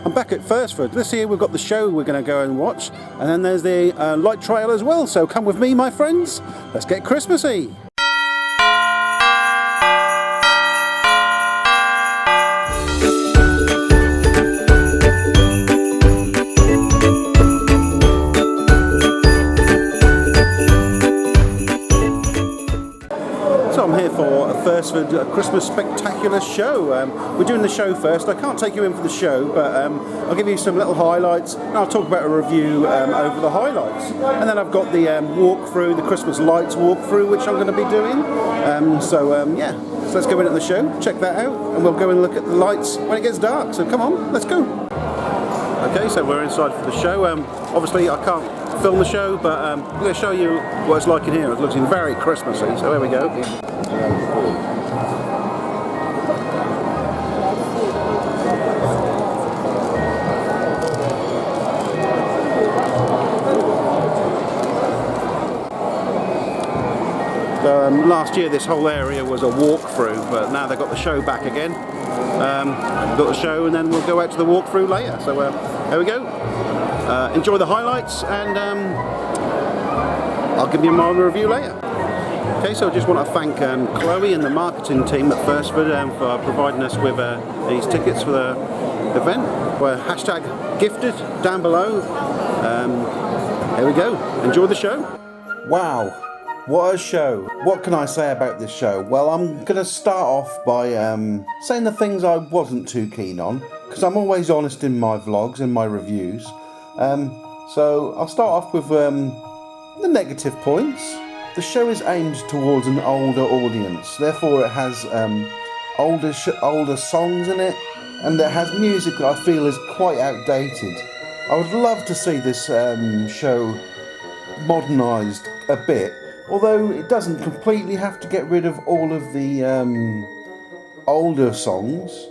I'm back at Thursford. This here we've got the show we're going to go and watch, and then there's the light trail as well, so come with me my friends, let's get Christmassy. I'm here for a Thursford Christmas Spectacular show. We're doing the show first. I can't take you in for the show, but I'll give you some little highlights and I'll talk about a review over the highlights. And then I've got the walkthrough, the Christmas lights walkthrough, which I'm going to be doing. So let's go into the show, check that out, and we'll go and look at the lights when it gets dark. So come on, let's go. Okay, so we're inside for the show. Obviously I can't film the show, but I'm going to show you what it's like in here. It looks very Christmassy, so here we go. Last year this whole area was a walkthrough, but now they've got the show back again. We've got the show and then we'll go out to the walkthrough later. So there we go. Enjoy the highlights and I'll give you my review later. Okay, so I just want to thank Chloe and the marketing team at Thursford for providing us with these tickets for the event. We're #gifted down below. Here we go. Enjoy the show. Wow. What a show. What can I say about this show? Well, I'm going to start off by saying the things I wasn't too keen on, because I'm always honest in my vlogs and my reviews. So I'll start off with the negative points. The show is aimed towards an older audience, therefore it has older songs in it, and it has music that I feel is quite outdated. I would love to see this show modernised a bit, although it doesn't completely have to get rid of all of the older songs.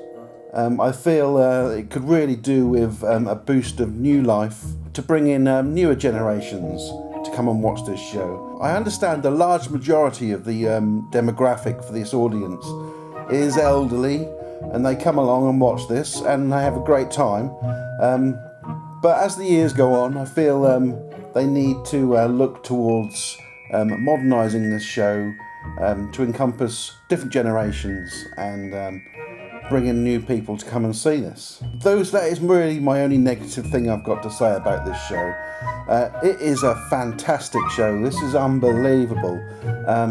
I feel it could really do with a boost of new life to bring in newer generations to come and watch this show. I understand the large majority of the demographic for this audience is elderly, and they come along and watch this and they have a great time. But as the years go on, I feel they need to look towards modernising this show to encompass different generations and bring in new people to come and see this. That is really my only negative thing I've got to say about this show. It is a fantastic show. This is unbelievable.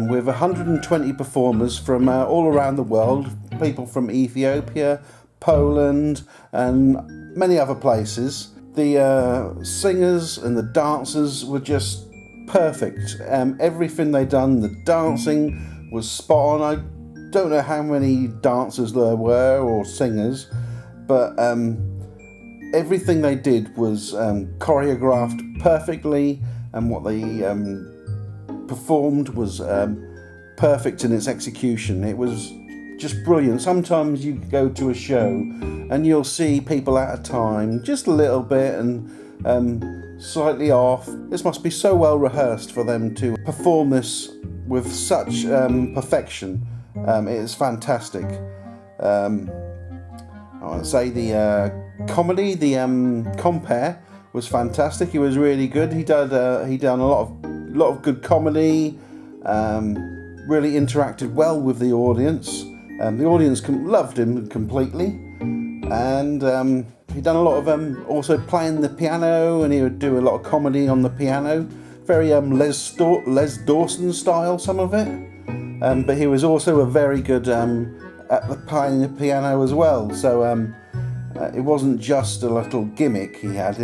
With 120 performers from all around the world, people from Ethiopia, Poland and many other places. The singers and the dancers were just perfect. Everything they done, the dancing was spot on. I don't know how many dancers there were or singers, but everything they did was choreographed perfectly, and what they performed was perfect in its execution. It was just brilliant. Sometimes you go to a show and you'll see people at a time just a little bit and slightly off. This must be so well rehearsed for them to perform this with such perfection. It is fantastic. I want to say the comedy, the compere was fantastic. He was really good. He done a lot of good comedy. Really interacted well with the audience. The audience loved him completely, and he done a lot of also playing the piano, and he would do a lot of comedy on the piano. Very Les Dawson style, some of it. But he was also a very good at playing the piano as well. So it wasn't just a little gimmick he had.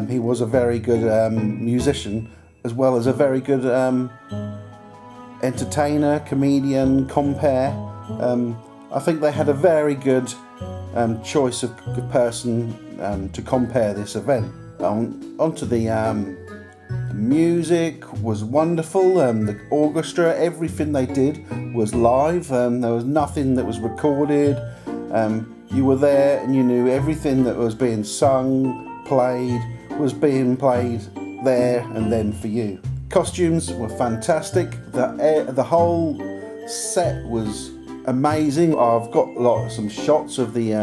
He was a very good musician, as well as a very good entertainer, comedian, compere. I think they had a very good choice of person to compare this event. Onto the music was wonderful. The orchestra, everything they did was live. There was nothing that was recorded. You were there and you knew everything that was being sung, played, was being played there and then for you. Costumes were fantastic. The whole set was amazing. I've got some shots of the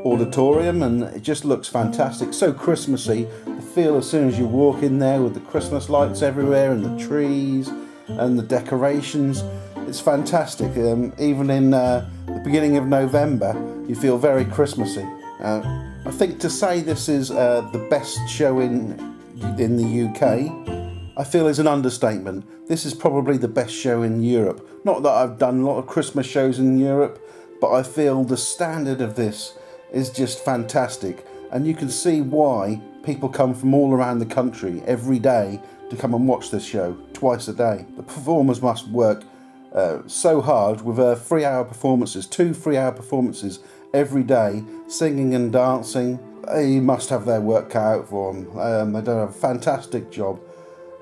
auditorium, and it just looks fantastic, so Christmassy. The feel as soon as you walk in there with the Christmas lights everywhere and the trees and the decorations, it's fantastic. Even in the beginning of November, you feel very Christmassy. I think to say this is the best show in the UK, I feel is an understatement. This is probably the best show in Europe. Not that I've done a lot of Christmas shows in Europe, but I feel the standard of this is just fantastic. And you can see why people come from all around the country every day to come and watch this show twice a day. The performers must work so hard with 3-hour performances, 2 3-hour performances every day, singing and dancing. They must have their work cut out for them. They do a fantastic job.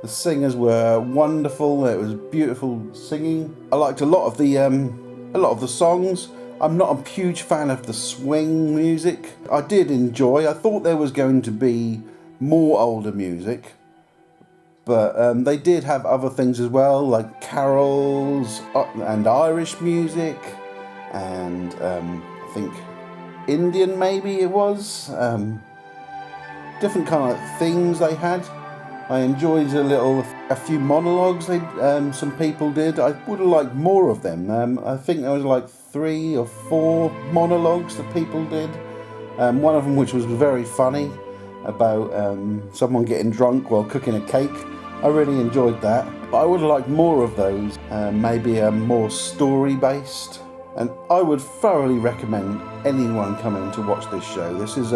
The singers were wonderful. It was beautiful singing. I liked a lot of the songs. I'm not a huge fan of the swing music. I did enjoy. I thought there was going to be more older music, but they did have other things as well, like carols and Irish music, and I think Indian maybe it was. Different kind of themes they had. I enjoyed a few monologues some people did. I would have liked more of them. I think there was like 3 or 4 monologues that people did. One of them which was very funny, about someone getting drunk while cooking a cake. I really enjoyed that. But I would have liked more of those, maybe more story based. And I would thoroughly recommend anyone coming to watch this show. This is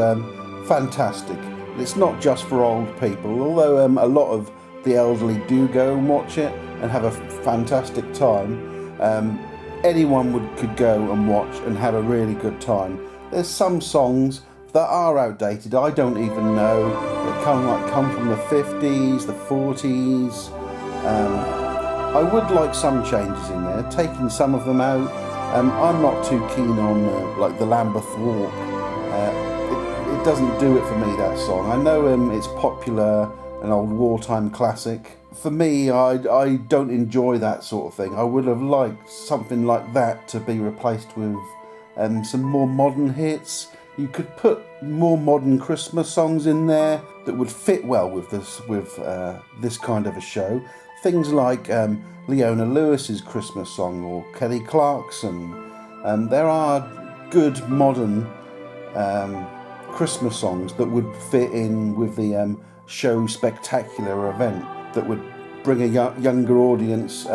fantastic. It's not just for old people, although a lot of the elderly do go and watch it and have a fantastic time. Anyone could go and watch and have a really good time. There's some songs that are outdated. I don't even know. They come from the 50s, the 40s. I would like some changes in there, taking some of them out. I'm not too keen on like the Lambeth Walk. It doesn't do it for me, that song. I know it's popular, an old wartime classic. For me, I don't enjoy that sort of thing. I would have liked something like that to be replaced with some more modern hits. You could put more modern Christmas songs in there that would fit well with this kind of a show. Things like Leona Lewis's Christmas song or Kelly Clarkson. There are good modern Christmas songs that would fit in with the show spectacular event, that would bring a younger audience,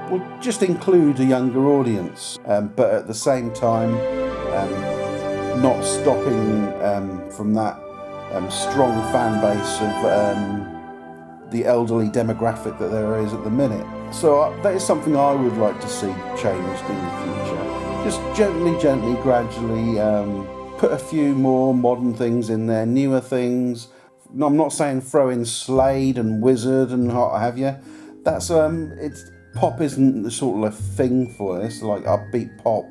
would just include a younger audience, but at the same time not stopping from that strong fan base of the elderly demographic that there is at the minute. So that is something I would like to see changed in the future. Just gently, gradually put a few more modern things in there, newer things. I'm not saying throw in Slade and Wizard and what have you. That's pop isn't the sort of thing for this, like upbeat pop.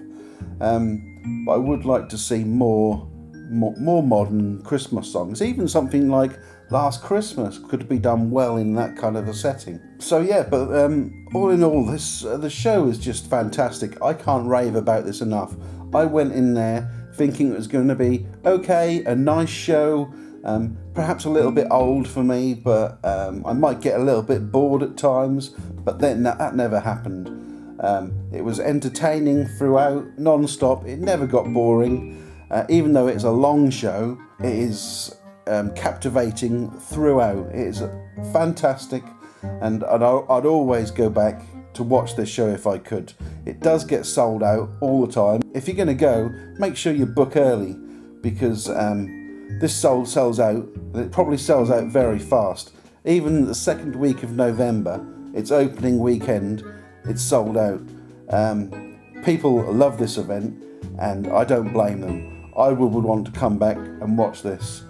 But I would like to see more modern Christmas songs. Even something like Last Christmas could be done well in that kind of a setting. So yeah, but all in all, the show is just fantastic. I can't rave about this enough. I went in there thinking it was going to be okay, a nice show, perhaps a little bit old for me, but I might get a little bit bored at times, but then that never happened. It was entertaining throughout, non-stop. It never got boring. Even though it's a long show, it is captivating throughout. It is fantastic, and I'd always go back to watch this show if I could. It does get sold out all the time. If you're going to go, make sure you book early, because this sells out. It probably sells out very fast. Even the second week of November, its opening weekend, it's sold out. People love this event, and I don't blame them. I would want to come back and watch this.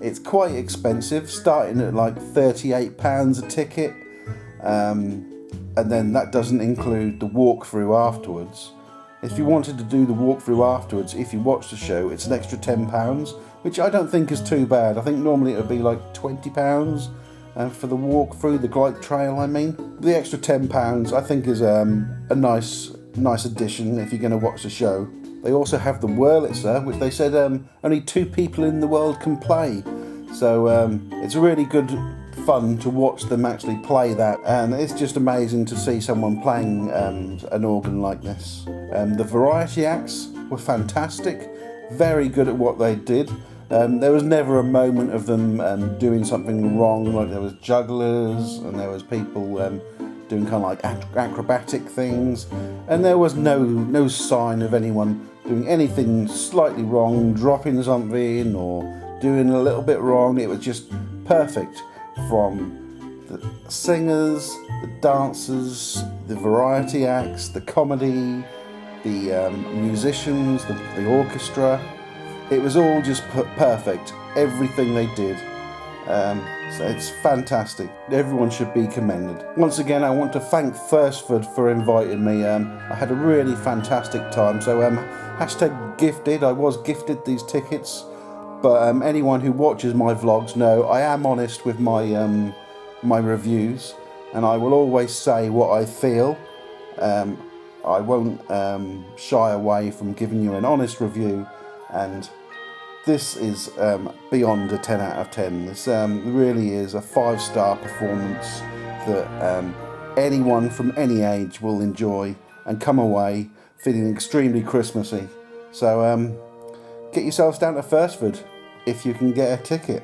It's quite expensive, starting at like £38 a ticket, and then that doesn't include the walkthrough afterwards. If you wanted to do the walkthrough afterwards, if you watch the show, it's an extra £10, which I don't think is too bad. I think normally it would be like £20 for the walkthrough, the glide trail, I mean. The extra £10 I think is a nice addition if you're going to watch the show. They also have the Wurlitzer, which they said only 2 people in the world can play. So it's really good fun to watch them actually play that, and it's just amazing to see someone playing an organ like this. The variety acts were fantastic, very good at what they did. There was never a moment of them doing something wrong. Like there was jugglers and there was people doing kind of like acrobatic things, and there was no sign of anyone doing anything slightly wrong, dropping something or doing a little bit wrong. It was just perfect, from the singers, the dancers, the variety acts, the comedy, the musicians, the orchestra. It was all just perfect, everything they did. So it's fantastic. Everyone should be commended. Once again, I want to thank Thursford for inviting me. I had a really fantastic time. So hashtag gifted. I was gifted these tickets, but anyone who watches my vlogs know I am honest with my my reviews, and I will always say what I feel. I won't shy away from giving you an honest review, and this is beyond a 10 out of 10. This really is a 5-star performance that anyone from any age will enjoy and come away feeling extremely Christmassy. So get yourselves down to Thursford if you can get a ticket.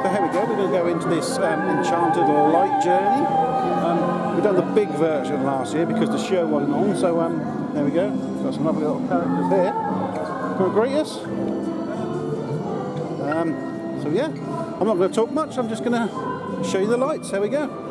So here we go, we're going to go into this Enchanted light journey. We've done the big version last year because the show wasn't on, so there we go. Got some lovely little characters here. Can you greet us? So yeah, I'm not going to talk much, I'm just going to show you the lights. There we go.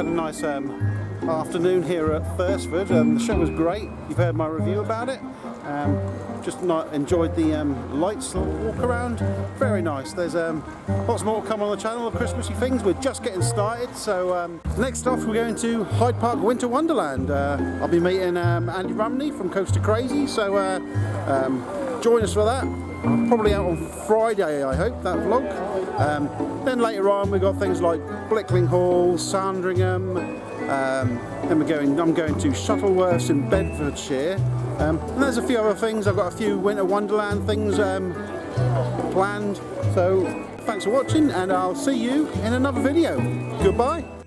a nice afternoon here at Thursford. The show was great. You've heard my review about it. Just not enjoyed the lights walk around. Very nice. There's lots more to come on the channel of Christmassy things. We're just getting started. So next off we're going to Hyde Park Winter Wonderland. I'll be meeting Andy Rumney from Coast to Crazy. So join us for that. Probably out on Friday, I hope, that vlog. Then later on we've got things like Blickling Hall, Sandringham. Then I'm going to Shuttleworths in Bedfordshire. And there's a few other things. I've got a few Winter Wonderland things planned. So thanks for watching, and I'll see you in another video. Goodbye.